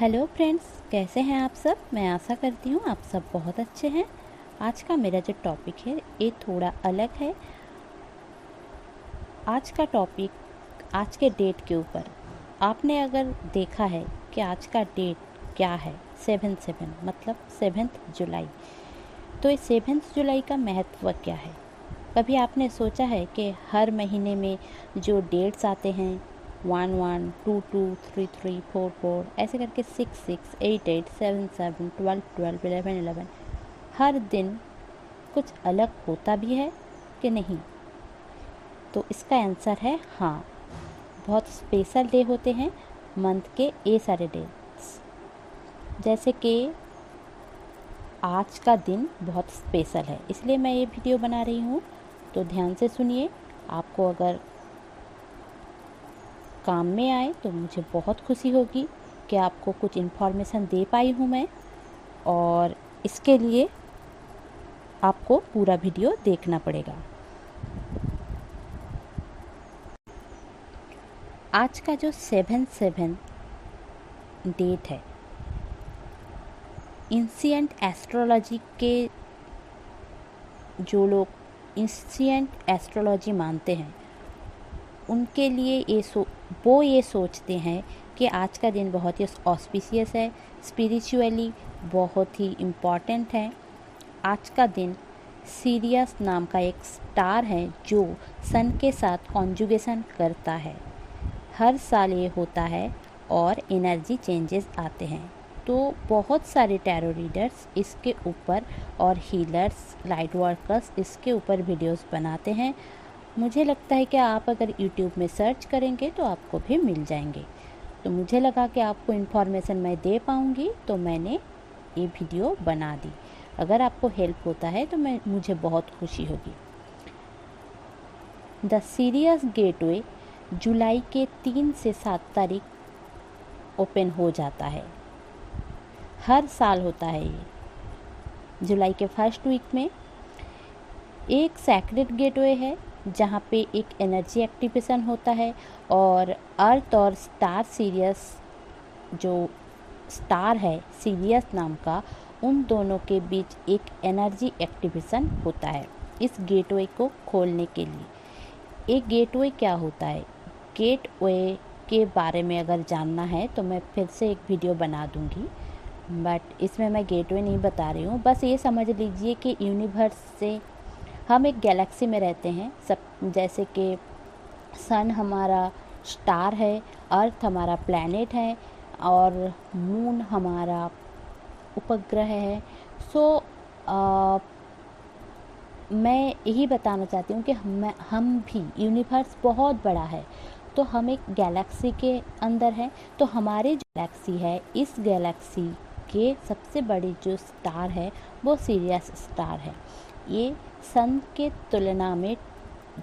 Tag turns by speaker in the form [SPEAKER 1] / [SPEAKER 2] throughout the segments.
[SPEAKER 1] Hello friends, कैसे हैं आप सब। मैं आशा करती हूँ आप सब बहुत अच्छे हैं। आज का मेरा जो टॉपिक है ये थोड़ा अलग है। आज का टॉपिक आज के डेट के ऊपर। आपने अगर देखा है कि आज का डेट क्या है, 7/7 मतलब 7 जुलाई। तो इस 7 जुलाई का महत्व क्या है? कभी आपने सोचा है कि हर महीने में जो डेट्स आते हैं 1/1, 2/2, 3/3, 4/4 ऐसे करके 6/6, 8/8, 7/7, 12/12, 11/11 हर दिन कुछ अलग होता भी है कि नहीं? तो इसका आंसर है हाँ। बहुत स्पेशल डे होते हैं मंथ के ये सारे डेट्स। जैसे कि आज का दिन बहुत स्पेशल है, इसलिए मैं ये वीडियो बना रही हूँ। तो ध्यान से सुनिए। आपको अगर काम में आए तो मुझे बहुत खुशी होगी कि आपको कुछ इन्फॉर्मेशन दे पाई हूँ मैं। और इसके लिए आपको पूरा वीडियो देखना पड़ेगा। आज का जो 7/7 डेट है, एंशिएंट एस्ट्रोलॉजी के जो लोग एंशिएंट एस्ट्रोलॉजी मानते हैं उनके लिए वो ये सोचते हैं कि आज का दिन बहुत ही ऑस्पिशियस है, स्पिरिचुअली बहुत ही इम्पॉर्टेंट है। आज का दिन सीरियस नाम का एक स्टार है जो सन के साथ कॉन्जुगेशन करता है। हर साल ये होता है और एनर्जी चेंजेस आते हैं। तो बहुत सारे टैरो रीडर्स इसके ऊपर और हीलर्स, लाइट वर्कर्स इसके ऊपर वीडियोस बनाते हैं। मुझे लगता है कि आप अगर YouTube में सर्च करेंगे तो आपको भी मिल जाएंगे। तो मुझे लगा कि आपको इन्फॉर्मेशन मैं दे पाऊँगी, तो मैंने ये वीडियो बना दी। अगर आपको हेल्प होता है तो मुझे बहुत खुशी होगी। द सीरियस गेटवे जुलाई के 3 से 7 तारीख ओपन हो जाता है। हर साल होता है ये जुलाई के फर्स्ट वीक में। एक सैक्रेड गेटवे है जहाँ पे एक एनर्जी एक्टिवेशन होता है और अर्थ और स्टार सीरियस, जो स्टार है सीरियस नाम का, उन दोनों के बीच एक एनर्जी एक्टिवेशन होता है इस गेटवे को खोलने के लिए। एक गेटवे क्या होता है, गेटवे के बारे में अगर जानना है तो मैं फिर से एक वीडियो बना दूंगी, बट इसमें मैं गेटवे नहीं बता रही हूँ। बस ये समझ लीजिए कि यूनिवर्स से हम एक गैलेक्सी में रहते हैं सब। जैसे कि सन हमारा स्टार है, अर्थ हमारा प्लैनेट है और मून हमारा उपग्रह है। सो मैं यही बताना चाहती हूँ कि हम भी, यूनिवर्स बहुत बड़ा है तो हम एक गैलेक्सी के अंदर हैं। तो हमारी जो गैलेक्सी है, इस गैलेक्सी के सबसे बड़ी जो स्टार है वो सीरियस स्टार है। ये सन के तुलना में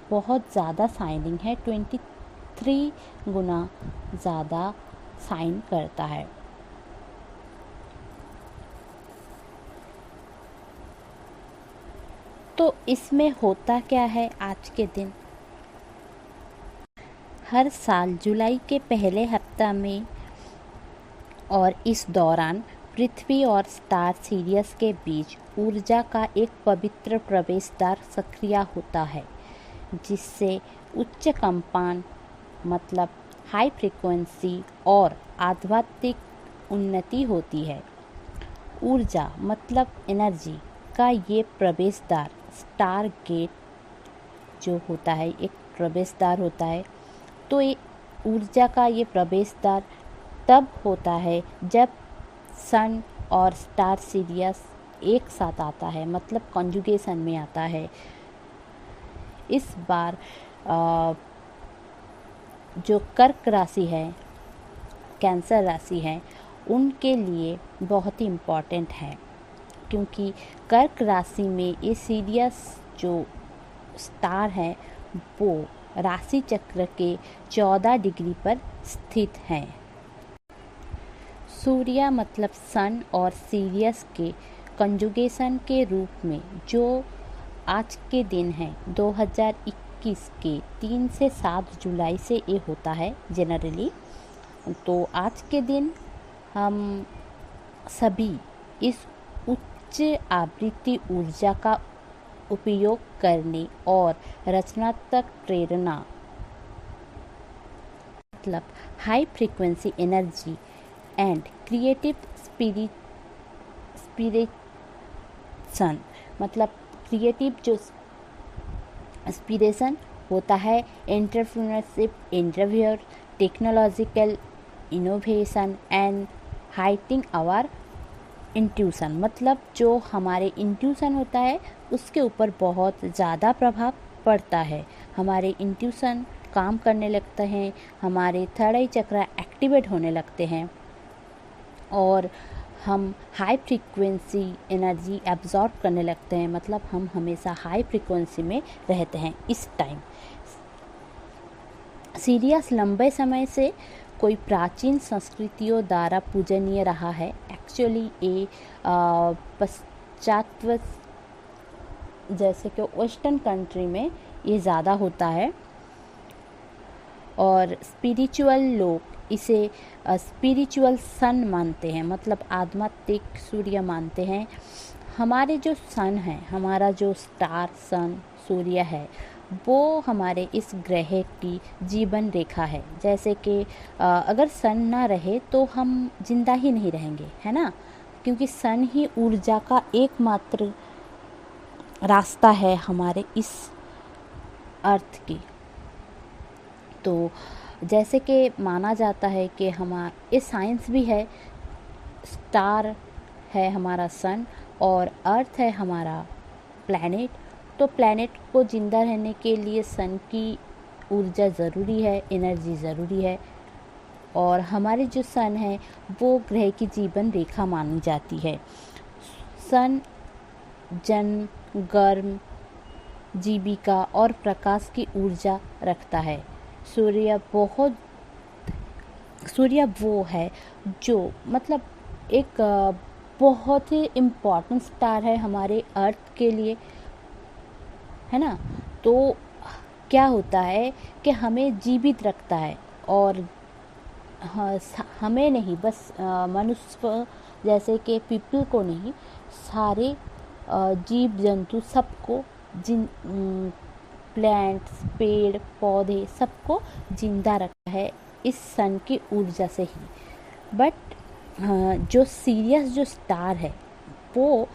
[SPEAKER 1] बहुत ज़्यादा शाइनिंग है, 23 गुना ज़्यादा शाइन करता है। तो इसमें होता क्या है आज के दिन? हर साल जुलाई के पहले हफ्ता में और इस दौरान पृथ्वी और स्टार सीरियस के बीच ऊर्जा का एक पवित्र प्रवेश द्वार सक्रिय होता है, जिससे उच्च कंपन मतलब हाई फ्रीक्वेंसी और आध्यात्मिक उन्नति होती है। ऊर्जा मतलब एनर्जी का ये प्रवेश द्वार, स्टार गेट जो होता है, एक प्रवेश द्वार होता है। तो ये ऊर्जा का ये प्रवेश द्वार तब होता है जब सन और स्टार सीरियस एक साथ आता है, मतलब कॉन्जुगेशन में आता है। इस बार जो कर्क राशि है, कैंसर राशि है, उनके लिए बहुत ही इम्पॉर्टेंट है, क्योंकि कर्क राशि में ये सीरियस जो स्टार है वो राशि चक्र के 14 डिग्री पर स्थित है। सूर्य मतलब सन और सीरियस के कंजुगेशन के रूप में जो आज के दिन है 2021 के 3 से 7 जुलाई से ये होता है जनरली। तो आज के दिन हम सभी इस उच्च आवृत्ति ऊर्जा का उपयोग करने और रचनात्मक प्रेरणा मतलब high frequency energy and creative aspiration मतलब क्रिएटिव जो इंस्पिरेशन होता है, entrepreneurship interviewer, technological innovation and heightening our intuition मतलब जो हमारे इंट्यूशन होता है उसके ऊपर बहुत ज़्यादा प्रभाव पड़ता है। हमारे इंट्यूशन काम करने लगते हैं, हमारे थर्ड आई चक्र एक्टिवेट होने लगते हैं और हम हाई फ्रीक्वेंसी एनर्जी एब्जॉर्ब करने लगते हैं, मतलब हम हमेशा हाई फ्रीक्वेंसी में रहते हैं। इस टाइम सीरियस लंबे समय से कोई प्राचीन संस्कृतियों द्वारा पूजनीय रहा है। एक्चुअली ये पश्चात्य जैसे कि वेस्टर्न कंट्री में ये ज़्यादा होता है और स्पिरिचुअल लोग इसे स्पिरिचुअल सन मानते हैं, मतलब आध्यात्मिक सूर्य मानते हैं। हमारे जो सन है, हमारा जो स्टार सन सूर्य है, वो हमारे इस ग्रह की जीवन रेखा है। जैसे कि अगर सन ना रहे तो हम जिंदा ही नहीं रहेंगे, है ना, क्योंकि सन ही ऊर्जा का एकमात्र रास्ता है हमारे इस अर्थ की। तो जैसे कि माना जाता है कि ये साइंस भी है, स्टार है हमारा सन और अर्थ है हमारा प्लैनेट। तो प्लैनेट को ज़िंदा रहने के लिए सन की ऊर्जा ज़रूरी है, एनर्जी ज़रूरी है। और हमारे जो सन है वो ग्रह की जीवन रेखा मानी जाती है। सन जन्म, गर्म, जीविका और प्रकाश की ऊर्जा रखता है। सूर्य वो है जो मतलब एक बहुत ही इम्पॉर्टेंट स्टार है हमारे अर्थ के लिए, है ना। तो क्या होता है कि हमें जीवित रखता है और हमें नहीं, बस मनुष्य जैसे कि पीपल को नहीं, सारे जीव जंतु सबको, प्लांट्स, पेड़ पौधे सबको जिंदा रखा है इस सन की ऊर्जा से ही। बट जो सीरियस जो स्टार है वो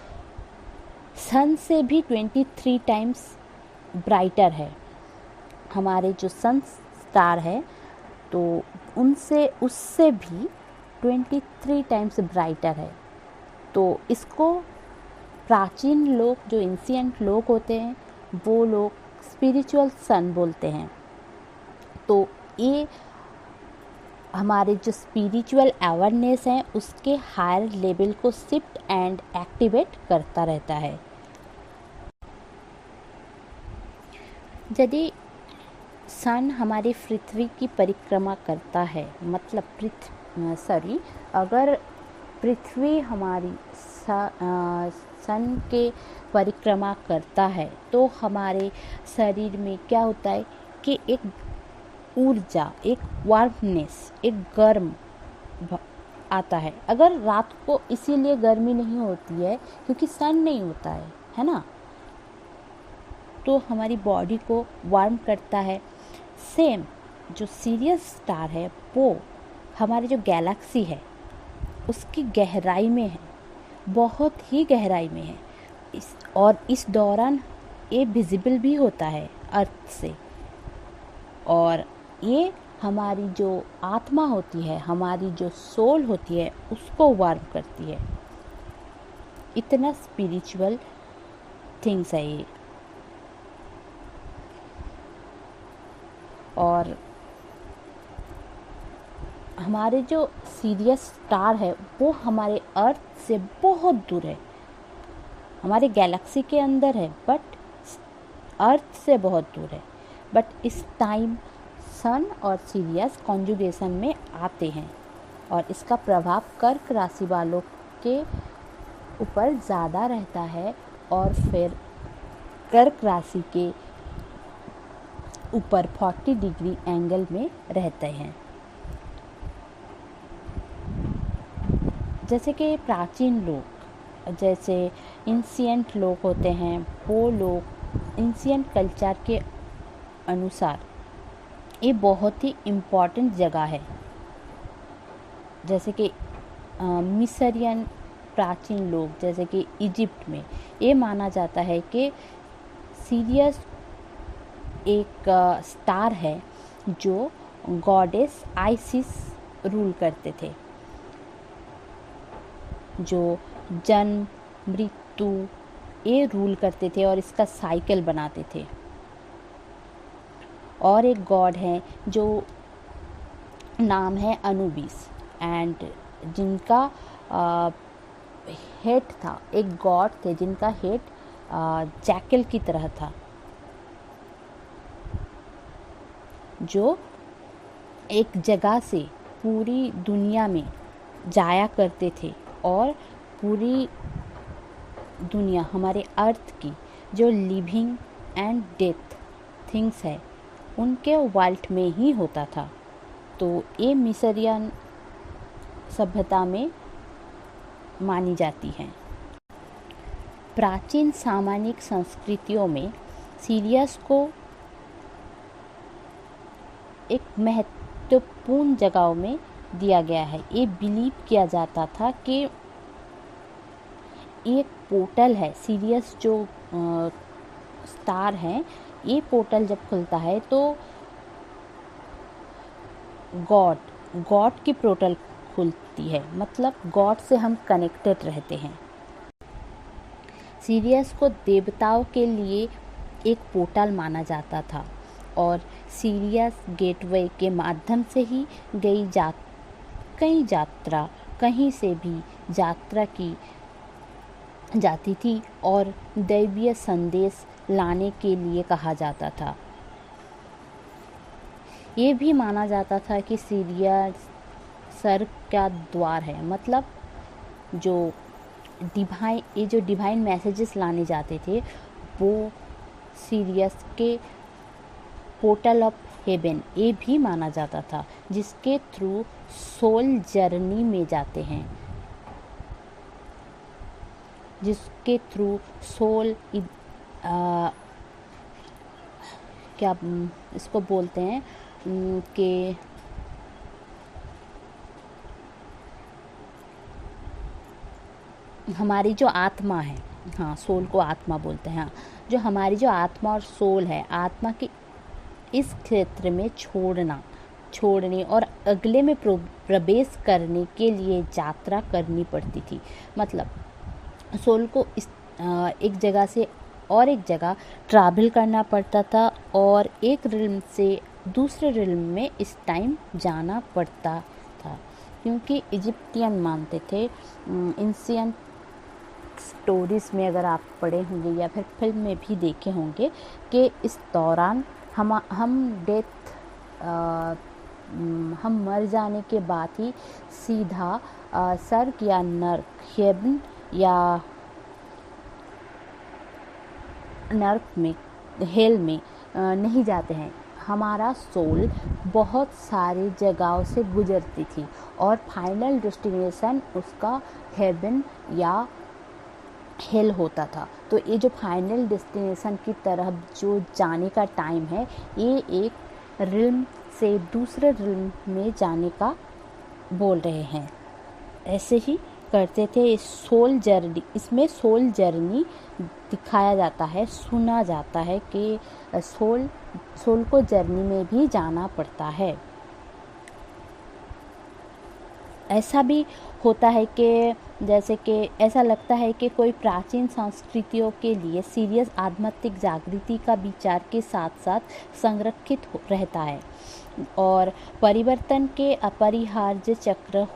[SPEAKER 1] सन से भी 23 टाइम्स ब्राइटर है। हमारे जो सन स्टार है तो उससे भी 23 टाइम्स ब्राइटर है। तो इसको प्राचीन लोग, जो एंशिएंट लोग होते हैं, वो लोग स्पिरिचुअल सन बोलते हैं। तो ये हमारे जो स्पिरिचुअल अवेयरनेस है उसके हायर लेवल को शिफ्ट एंड एक्टिवेट करता रहता है। यदि सन हमारी पृथ्वी की परिक्रमा करता है, मतलब अगर पृथ्वी हमारी सन के परिक्रमा करता है तो हमारे शरीर में क्या होता है कि एक ऊर्जा, एक वार्मनेस, एक गर्म आता है। अगर रात को इसीलिए गर्मी नहीं होती है क्योंकि सन नहीं होता है ना, तो हमारी बॉडी को वार्म करता है। सेम जो सीरियस स्टार है वो हमारी जो गैलेक्सी है उसकी गहराई में है, बहुत ही गहराई में है। इस दौरान ये विजिबल भी होता है अर्थ से, और ये हमारी जो आत्मा होती है, हमारी जो सोल होती है, उसको वार्म करती है। इतना स्पिरिचुअल थिंग्स है ये। और हमारे जो सीरियस स्टार है वो हमारे अर्थ से बहुत दूर है, हमारे गैलेक्सी के अंदर है बट अर्थ से बहुत दूर है। बट इस टाइम सन और सीरियस कॉन्जुगेशन में आते हैं और इसका प्रभाव कर्क राशि वालों के ऊपर ज़्यादा रहता है और फिर कर्क राशि के ऊपर 40 डिग्री एंगल में रहते हैं। जैसे कि प्राचीन लोग, जैसे एंशिएंट लोग होते हैं, वो लोग एंशिएंट कल्चर के अनुसार ये बहुत ही इम्पॉर्टेंट जगह है। जैसे कि मिस्रियन प्राचीन लोग, जैसे कि इजिप्ट में ये माना जाता है कि सीरियस एक स्टार है जो गॉडेस आइसिस रूल करते थे, जो जन्म मृत्यु ये रूल करते थे और इसका साइकिल बनाते थे। और एक गॉड है जो नाम है अनुबिस, एंड जिनका हेड था, एक गॉड थे जिनका हेड जैकल की तरह था, जो एक जगह से पूरी दुनिया में जाया करते थे और पूरी दुनिया हमारे अर्थ की जो लिविंग एंड डेथ थिंग्स है उनके वर्ल्ड में ही होता था। तो ये मिस्रियन सभ्यता में मानी जाती हैं। प्राचीन सामाजिक संस्कृतियों में सीरियस को एक महत्वपूर्ण जगहों में दिया गया है। ये बिलीव किया जाता था कि एक पोर्टल है, सीरियस जो स्टार है, ये पोर्टल जब खुलता है तो गॉड की पोर्टल खुलती है, मतलब गॉड से हम कनेक्टेड रहते हैं। सीरियस को देवताओं के लिए एक पोर्टल माना जाता था और सीरियस गेटवे के माध्यम से ही कई यात्रा कहीं से भी यात्रा की जाती थी और दैवीय संदेश लाने के लिए कहा जाता था। ये भी माना जाता था कि सीरियस स्वर्ग का द्वार है, मतलब जो डिवाइन मैसेजेस लाने जाते थे वो सीरियस के पोर्टल ऑफ हेवन ये भी माना जाता था, जिसके थ्रू सोल जर्नी में जाते हैं, जिसके थ्रू सोल क्या इसको बोलते हैं कि हमारी जो आत्मा है, हाँ सोल को आत्मा बोलते हैं, हाँ, जो हमारी जो आत्मा और सोल है, आत्मा की इस क्षेत्र में छोड़ने और अगले में प्रवेश करने के लिए यात्रा करनी पड़ती थी। मतलब सोल को इस एक जगह से और एक जगह ट्रैवल करना पड़ता था और एक रिल्म से दूसरे रिल्म में इस टाइम जाना पड़ता था, क्योंकि इजिप्टियन मानते थे, एंशिएंट स्टोरीज में अगर आप पढ़े होंगे या फिर फिल्म में भी देखे होंगे कि इस दौरान हम मर जाने के बाद ही सीधा स्वर्ग या नर्क, हेवन या नर्क में, हेल में नहीं जाते हैं। हमारा सोल बहुत सारी जगहों से गुजरती थी और फाइनल डेस्टिनेशन उसका हेवन या हेल होता था। तो ये जो फाइनल डेस्टिनेशन की तरफ जो जाने का टाइम है, ये एक रिल्म से दूसरे रिल्म में जाने का बोल रहे हैं। ऐसे ही करते थे सोल जर्नी। इसमें सोल जर्नी दिखाया जाता है, सुना जाता है कि सोल को जर्नी में भी जाना पड़ता है। ऐसा भी होता है कि जैसे कि ऐसा लगता है कि कोई प्राचीन संस्कृतियों के लिए सीरियस आध्यात्मिक जागृति का विचार के साथ साथ संरक्षित रहता है और परिवर्तन के अपरिहार्य चक्र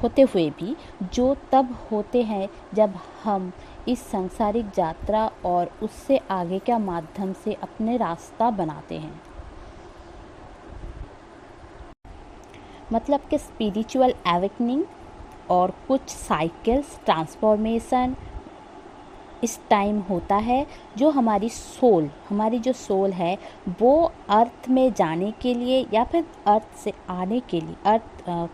[SPEAKER 1] होते हुए भी जो तब होते हैं जब हम इस सांसारिक यात्रा और उससे आगे के माध्यम से अपने रास्ता बनाते हैं। मतलब कि स्पिरिचुअल एवेकनिंग और कुछ साइकिल्स, ट्रांसफॉर्मेशन इस टाइम होता है जो हमारी जो सोल है वो अर्थ में जाने के लिए या फिर अर्थ से आने के लिए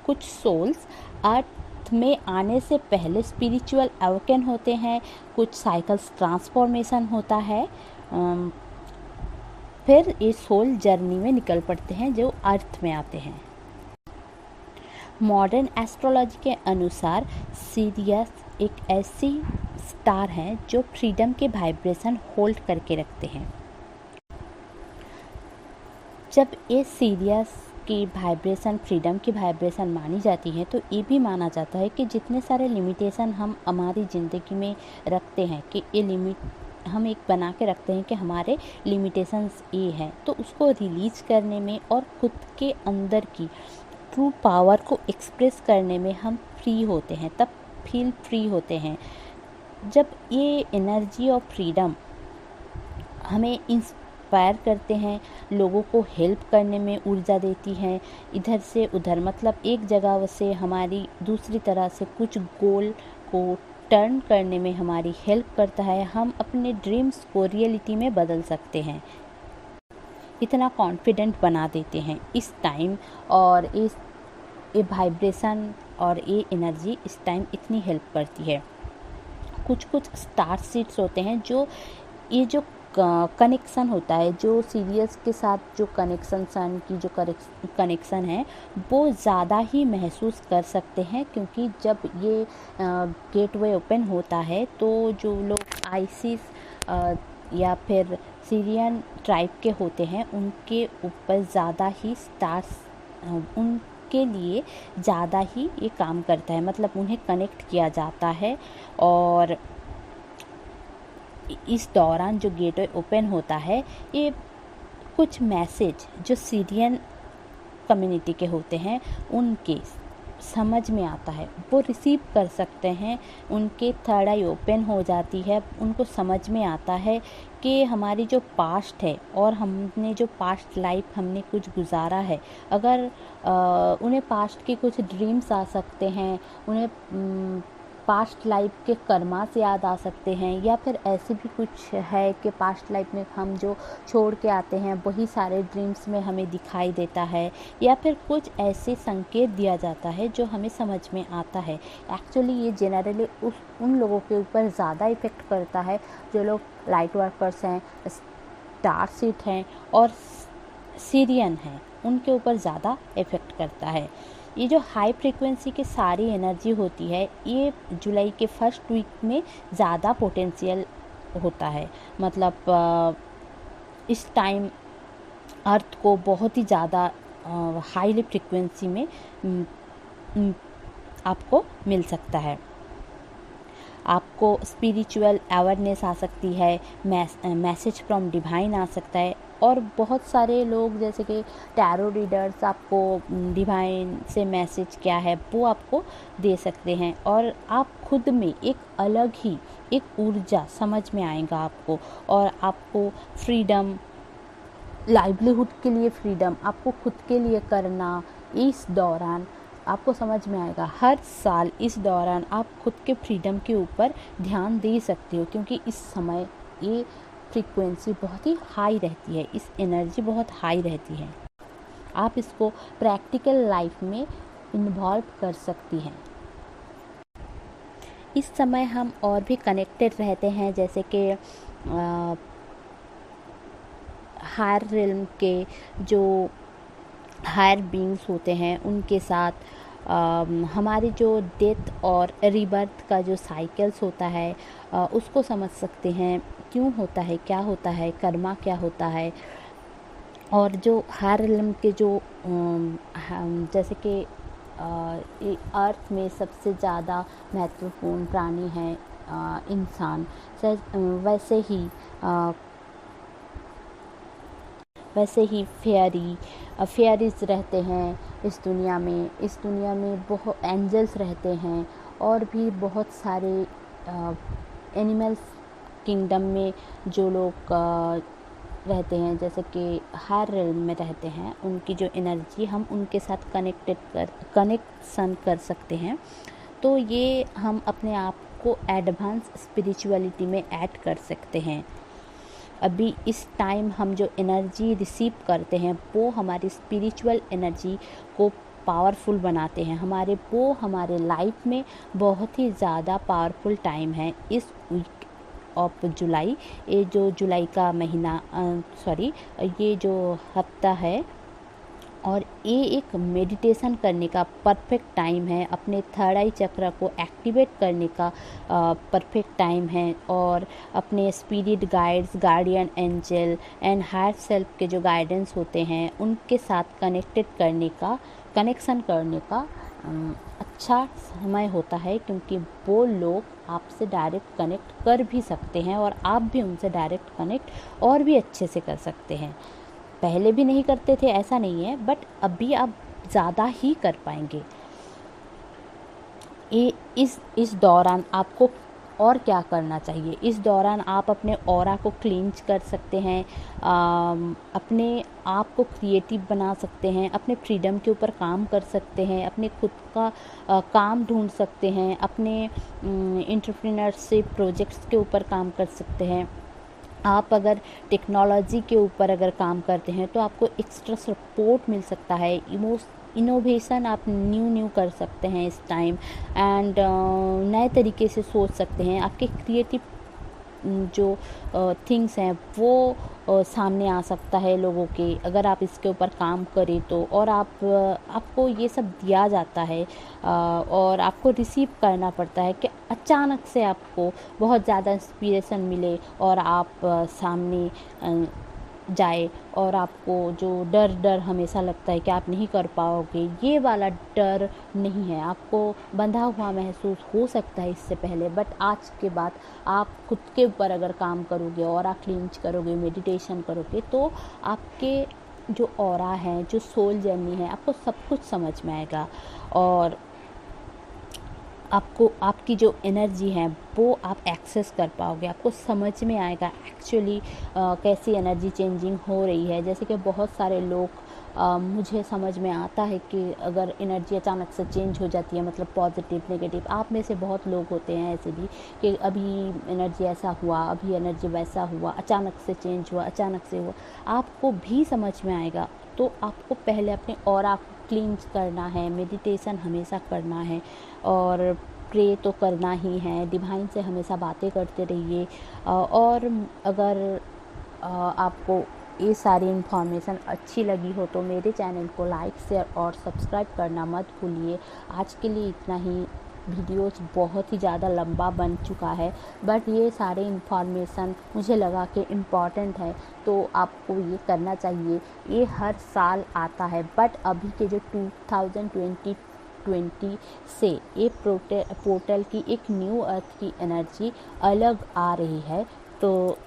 [SPEAKER 1] कुछ सोल्स अर्थ में आने से पहले स्पिरिचुअल अवेकन होते हैं, कुछ साइकिल्स ट्रांसफॉर्मेशन होता है, फिर ये सोल जर्नी में निकल पड़ते हैं जो अर्थ में आते हैं। मॉडर्न एस्ट्रोलॉजी के अनुसार सीरियस एक ऐसी स्टार है जो फ्रीडम के वाइब्रेशन होल्ड करके रखते हैं। जब ये सीरियस की वाइब्रेशन फ्रीडम की वाइब्रेशन मानी जाती है तो ये भी माना जाता है कि जितने सारे लिमिटेशन हम हमारी ज़िंदगी में रखते हैं कि ये लिमिट हम एक बना के रखते हैं कि हमारे लिमिटेशंस ये हैं, तो उसको रिलीज़ करने में और खुद के अंदर की ट्रू पावर को एक्सप्रेस करने में हम फ्री होते हैं, तब फील फ्री होते हैं। जब ये एनर्जी ऑफ फ्रीडम हमें इंस्पायर करते हैं, लोगों को हेल्प करने में ऊर्जा देती हैं, इधर से उधर मतलब एक जगह से हमारी दूसरी तरह से कुछ गोल को टर्न करने में हमारी हेल्प करता है, हम अपने ड्रीम्स को रियलिटी में बदल सकते हैं, इतना कॉन्फिडेंट बना देते हैं इस टाइम। और ये वाइब्रेशन और ये एनर्जी इस टाइम इतनी हेल्प करती है। कुछ स्टार सीड्स होते हैं जो ये जो कनेक्शन होता है, जो सीरियस के साथ जो कनेक्शन, सन की जो कनेक्शन है वो ज़्यादा ही महसूस कर सकते हैं, क्योंकि जब ये गेटवे ओपन होता है तो जो लोग आइसिस या फिर सीरियन ट्राइब के होते हैं उनके ऊपर ज़्यादा ही स्टार्स उनके लिए ज़्यादा ही ये काम करता है, मतलब उन्हें कनेक्ट किया जाता है। और इस दौरान जो गेटवे ओपन होता है ये कुछ मैसेज जो सीरियन कम्युनिटी के होते हैं उनके समझ में आता है, वो रिसीव कर सकते हैं, उनके थर्ड आई ओपन हो जाती है, उनको समझ में आता है कि हमारी जो पास्ट है और हमने जो पास्ट लाइफ हमने कुछ गुजारा है, अगर उन्हें पास्ट के कुछ ड्रीम्स आ सकते हैं, उन्हें पास्ट लाइफ के कर्मा से याद आ सकते हैं, या फिर ऐसे भी कुछ है कि पास्ट लाइफ में हम जो छोड़ के आते हैं वही सारे ड्रीम्स में हमें दिखाई देता है, या फिर कुछ ऐसे संकेत दिया जाता है जो हमें समझ में आता है। एक्चुअली ये जनरली उन लोगों के ऊपर ज़्यादा इफ़ेक्ट करता है जो लोग लाइट वर्कर्स हैं, स्टार सीड हैं और सीरियन हैं, उनके ऊपर ज़्यादा इफ़ेक्ट करता है। ये जो हाई फ्रीक्वेंसी की सारी एनर्जी होती है ये जुलाई के फर्स्ट वीक में ज़्यादा पोटेंशियल होता है, मतलब इस टाइम अर्थ को बहुत ही ज़्यादा हाईली फ्रीक्वेंसी में आपको मिल सकता है। आपको स्पिरिचुअल अवेयरनेस आ सकती है, मैसेज फ्रॉम डिवाइन आ सकता है, और बहुत सारे लोग जैसे कि टैरो रीडर्स आपको डिवाइन से मैसेज क्या है वो आपको दे सकते हैं, और आप खुद में एक अलग ही एक ऊर्जा समझ में आएगा आपको, और आपको फ्रीडम, लाइवलीहुड के लिए फ्रीडम, आपको खुद के लिए करना, इस दौरान आपको समझ में आएगा। हर साल इस दौरान आप खुद के फ्रीडम के ऊपर ध्यान दे सकते हो, क्योंकि इस समय ये फ्रीक्वेंसी बहुत ही हाई रहती है, इस एनर्जी बहुत हाई रहती है। आप इसको प्रैक्टिकल लाइफ में इन्वॉल्व कर सकती हैं। इस समय हम और भी कनेक्टेड रहते हैं, जैसे कि हायर रिल्म के जो हायर बीइंग्स होते हैं उनके साथ, हमारी जो डेथ और रीबर्थ का जो साइकिल्स होता है उसको समझ सकते हैं, क्यों होता है, क्या होता है, कर्मा क्या होता है। और जो हायर रिल्म के जो जैसे कि अर्थ में सबसे ज़्यादा महत्वपूर्ण प्राणी है इंसान, वैसे ही फेयरीज रहते हैं इस दुनिया में बहुत एंजल्स रहते हैं, और भी बहुत सारे एनिमल्स किंगडम में जो लोग रहते हैं, जैसे कि हायर रिल्म में रहते हैं, उनकी जो एनर्जी हम उनके साथ कनेक्शन कर सकते हैं। तो ये हम अपने आप को एडवांस स्पिरिचुअलिटी में ऐड कर सकते हैं। अभी इस टाइम हम जो एनर्जी रिसीव करते हैं वो हमारी स्पिरिचुअल एनर्जी को पावरफुल बनाते हैं। हमारे लाइफ में बहुत ही ज़्यादा पावरफुल टाइम है इस वीक ऑफ जुलाई। ये जो जुलाई का महीना ये जो हफ्ता है, और ये एक मेडिटेशन करने का परफेक्ट टाइम है, अपने थर्ड आई चक्र को एक्टिवेट करने का परफेक्ट टाइम है, और अपने spirit guides, guardian angel and higher self के जो गाइडेंस होते हैं उनके साथ कनेक्शन करने का अच्छा समय होता है, क्योंकि वो लोग आपसे डायरेक्ट कनेक्ट कर भी सकते हैं और आप भी उनसे डायरेक्ट कनेक्ट और भी अच्छे से कर सकते हैं। पहले भी नहीं करते थे ऐसा नहीं है, बट अभी आप ज़्यादा ही कर पाएंगे। इस दौरान आपको और क्या करना चाहिए? इस दौरान आप अपने ऑरा को क्लींज कर सकते हैं, अपने आप को क्रिएटिव बना सकते हैं, अपने फ्रीडम के ऊपर काम कर सकते हैं, अपने खुद का काम ढूंढ सकते हैं, अपने एंटरप्रेन्योरशिप प्रोजेक्ट्स के ऊपर काम कर सकते हैं। आप अगर टेक्नोलॉजी के ऊपर अगर काम करते हैं तो आपको एक्स्ट्रा सपोर्ट मिल सकता है। इनोवेशन आप न्यू कर सकते हैं इस टाइम, एंड नए तरीके से सोच सकते हैं। आपके क्रिएटिव जो थिंग्स हैं वो सामने आ सकता है लोगों के, अगर आप इसके ऊपर काम करें तो। और आपको ये सब दिया जाता है और आपको रिसीव करना पड़ता है कि अचानक से आपको बहुत ज़्यादा इंस्पिरेशन मिले और आप सामने जाए, और आपको जो डर हमेशा लगता है कि आप नहीं कर पाओगे, ये वाला डर नहीं है। आपको बंधा हुआ महसूस हो सकता है इससे पहले, बट आज के बाद आप खुद के ऊपर अगर काम करोगे और आप क्लींज करोगे, मेडिटेशन करोगे, तो आपके जो ऑरा है, जो सोल जर्नी है, आपको सब कुछ समझ में आएगा, और आपको आपकी जो एनर्जी है वो आप एक्सेस कर पाओगे। आपको समझ में आएगा एक्चुअली कैसी एनर्जी चेंजिंग हो रही है। जैसे कि बहुत सारे लोग मुझे समझ में आता है कि अगर एनर्जी अचानक से चेंज हो जाती है, मतलब पॉजिटिव नेगेटिव, आप में से बहुत लोग होते हैं ऐसे भी कि अभी एनर्जी ऐसा हुआ, अभी एनर्जी वैसा हुआ, अचानक से चेंज हुआ, अचानक से हुआ, आपको भी समझ में आएगा। तो आपको पहले अपने ऑरा को क्लींज करना है, मेडिटेशन हमेशा करना है, और प्रे तो करना ही है, डिवाइन से हमेशा बातें करते रहिए। और अगर आपको ये सारी इन्फॉर्मेशन अच्छी लगी हो तो मेरे चैनल को लाइक, शेयर और सब्सक्राइब करना मत भूलिए। आज के लिए इतना ही। वीडियोस बहुत ही ज़्यादा लंबा बन चुका है, बट ये सारे इन्फॉर्मेशन मुझे लगा कि इम्पॉर्टेंट है, तो आपको ये करना चाहिए। ये हर साल आता है, बट अभी के जो 2020 से ये पोर्टल की एक न्यू अर्थ की एनर्जी अलग आ रही है, तो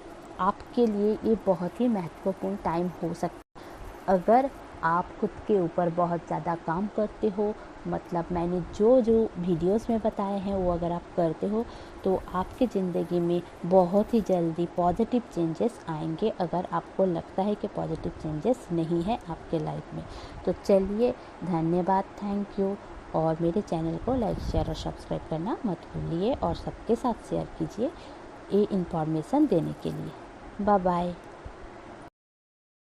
[SPEAKER 1] आपके लिए ये बहुत ही महत्वपूर्ण टाइम हो सकता है। अगर आप खुद के ऊपर बहुत ज़्यादा काम करते हो, मतलब मैंने जो वीडियोस में बताए हैं वो अगर आप करते हो, तो आपकी ज़िंदगी में बहुत ही जल्दी पॉजिटिव चेंजेस आएंगे। अगर आपको लगता है कि पॉजिटिव चेंजेस नहीं है आपके लाइफ में, तो चलिए, धन्यवाद, थैंक यू। और मेरे चैनल को लाइक, शेयर और सब्सक्राइब करना मत भूलिए, और सबके साथ शेयर कीजिए ये इन्फॉर्मेशन देने के लिए। Bye bye.